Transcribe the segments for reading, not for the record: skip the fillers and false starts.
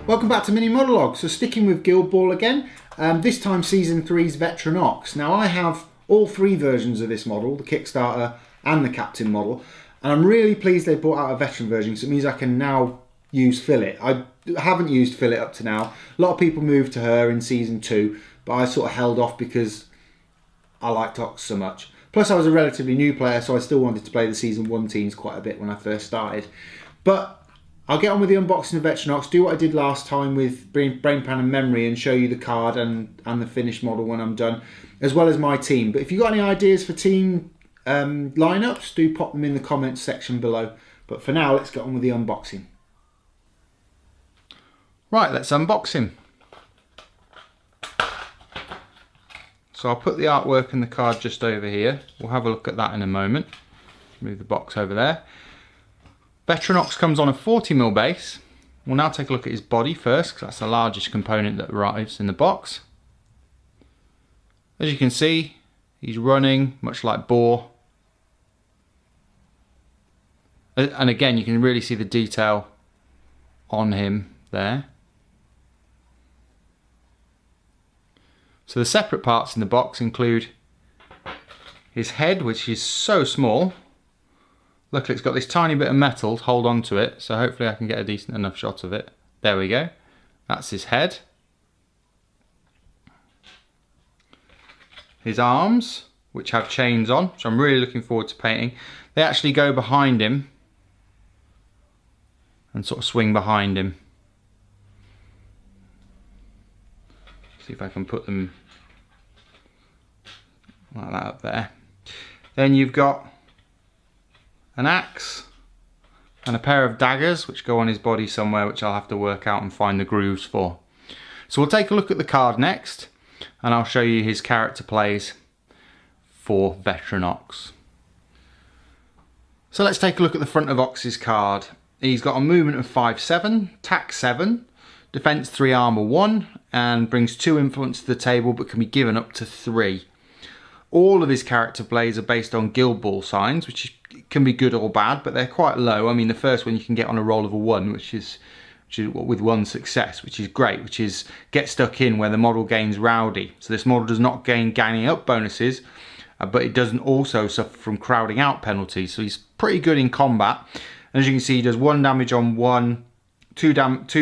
Welcome back to Mini-Modelog. So sticking with Guild Ball again, this time Season 3's Veteran Ox. Now I have all three versions of this model, the Kickstarter and the Captain model, and I'm really pleased they brought out a Veteran version because it means I can now use Fillet. I haven't used Fillet up to now. A lot of people moved to her in Season 2, but I sort of held off because I liked Ox so much. Plus I was a relatively new player, so I still wanted to play the Season 1 teams quite a bit when I first started. But I'll get on with the unboxing of Veteran Ox, do what I did last time with Brain Pan and Memory and show you the card and the finished model when I'm done, as well as my team. But if you've got any ideas for team lineups, do pop them in the comments section below. But for now, let's get on with the unboxing. Right, let's unbox him. So I'll put the artwork and the card just over here. We'll have a look at that in a moment. Move the box over there. Veteran Ox comes on a 40mm base. We'll now take a look at his body first, because that's the largest component that arrives in the box. As you can see, he's running much like Boar. And again, you can really see the detail on him there. So the separate parts in the box include his head, which is so small. Luckily it's got this tiny bit of metal to hold on to it, so hopefully I can get a decent enough shot of it. There we go. That's his head. His arms, which have chains on, which I'm really looking forward to painting. They actually go behind him and sort of swing behind him. See if I can put them like that up there. Then you've got an axe and a pair of daggers which go on his body somewhere, which I'll have to work out and find the grooves for. So we'll take a look at the card next and I'll show you his character plays for Veteran Ox. So let's take a look at the front of Ox's card. He's got a movement of 5-7, attack 7, defense 3, armor 1, and brings 2 influence to the table but can be given up to 3. All of his character plays are based on Guild Ball signs, which can be good or bad, but they're quite low. I mean, the first one you can get on a roll of a 1, which is with 1 success, which is great, which is get stuck in where the model gains rowdy. So this model does not gain ganging up bonuses, but it doesn't also suffer from crowding out penalties. So he's pretty good in combat. And as you can see, he does 1 damage on 1, 2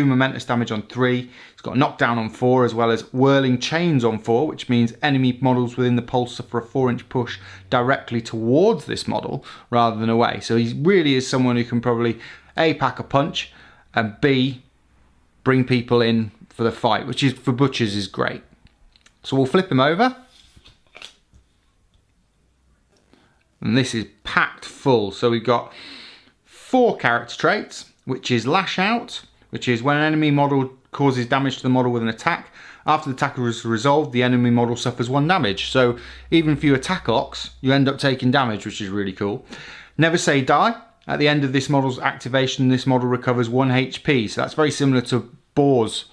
momentous damage on 3. He's got a knockdown on 4, as well as whirling chains on 4, which means enemy models within the pulse suffer a 4-inch push directly towards this model rather than away. So he really is someone who can probably A, pack a punch, and B, bring people in for the fight, which is for butchers is great. So we'll flip him over. And this is packed full. So we've got 4 character traits, which is Lash Out, which is when an enemy model causes damage to the model with an attack. After the attack is resolved, the enemy model suffers 1 damage. So even if you attack Ox, you end up taking damage, which is really cool. Never Say Die. At the end of this model's activation, this model recovers 1 HP. So that's very similar to Boar's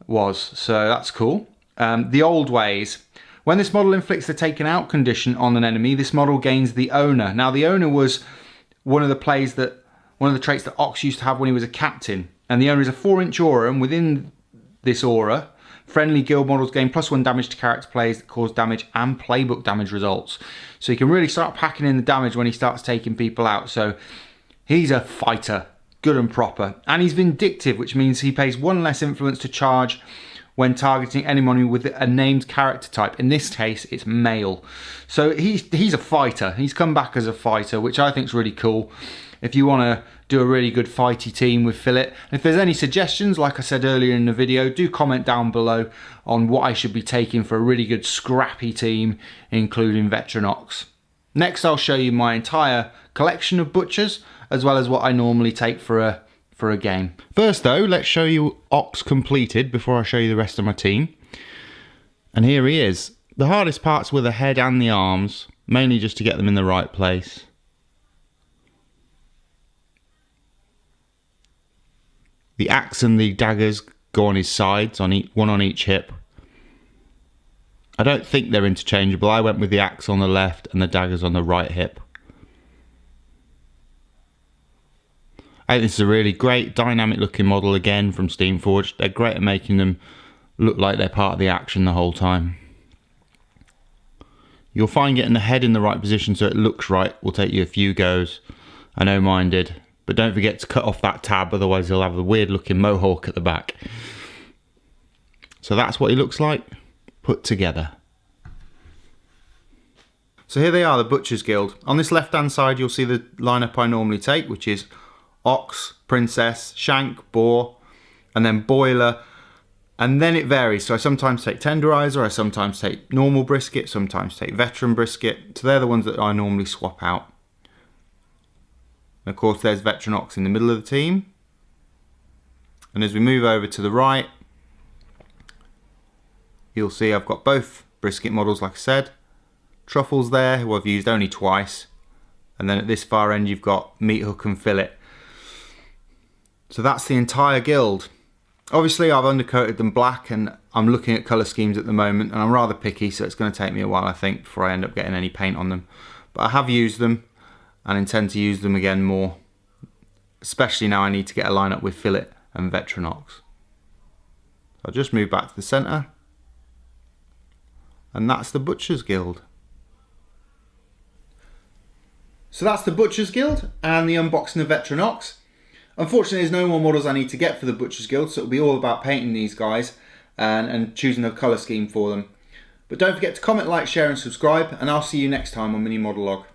was. So that's cool. The Old Ways. When this model inflicts the taken out condition on an enemy, this model gains the Owner. Now the Owner was one of the traits that Ox used to have when he was a captain. And the Owner is a 4-inch aura, and within this aura, friendly guild models gain +1 damage to character plays that cause damage and playbook damage results. So he can really start packing in the damage when he starts taking people out. So he's a fighter, good and proper. And he's vindictive, which means he pays 1 less influence to charge when targeting anyone with a named character type. In this case, it's male. So he's a fighter. He's come back as a fighter, which I think is really cool. If you want to do a really good fighty team with Fillet. And if there's any suggestions, like I said earlier in the video, do comment down below on what I should be taking for a really good scrappy team, including Veteran Ox. Next, I'll show you my entire collection of butchers, as well as what I normally take for a game. First though, let's show you Ox completed before I show you the rest of my team. And here he is. The hardest parts were the head and the arms, mainly just to get them in the right place. The axe and the daggers go on his sides, one on each hip. I don't think they're interchangeable. I went with the axe on the left and the daggers on the right hip. I think this is a really great dynamic looking model again from Steamforged. They're great at making them look like they're part of the action the whole time. You'll find getting the head in the right position so it looks right will take you a few goes. I know mine did. But don't forget to cut off that tab, otherwise you'll have a weird looking mohawk at the back. So that's what he looks like put together. So here they are, the Butcher's Guild. On this left hand side you'll see the lineup I normally take, which is Ox, Princess, Shank, Boar, and then Boiler, and then it varies. So I sometimes take Tenderizer, I sometimes take normal brisket, sometimes take Veteran brisket. So they're the ones that I normally swap out. And of course there's Veteran Ox in the middle of the team. And as we move over to the right, you'll see I've got both brisket models like I said. Truffles there, who I've used only twice. And then at this far end you've got Meat Hook and Fillet. So that's the entire guild. Obviously I've undercoated them black and I'm looking at colour schemes at the moment and I'm rather picky, so it's going to take me a while I think before I end up getting any paint on them. But I have used them and intend to use them again more, especially now I need to get a lineup with Fillet and Veteran Ox. I'll just move back to the centre, and that's the Butcher's Guild. So that's the Butcher's Guild and the unboxing of Veteran Ox. Unfortunately there's no more models I need to get for the Butcher's Guild, so it'll be all about painting these guys and choosing a colour scheme for them. But don't forget to comment, like, share and subscribe, and I'll see you next time on Mini-Modelog.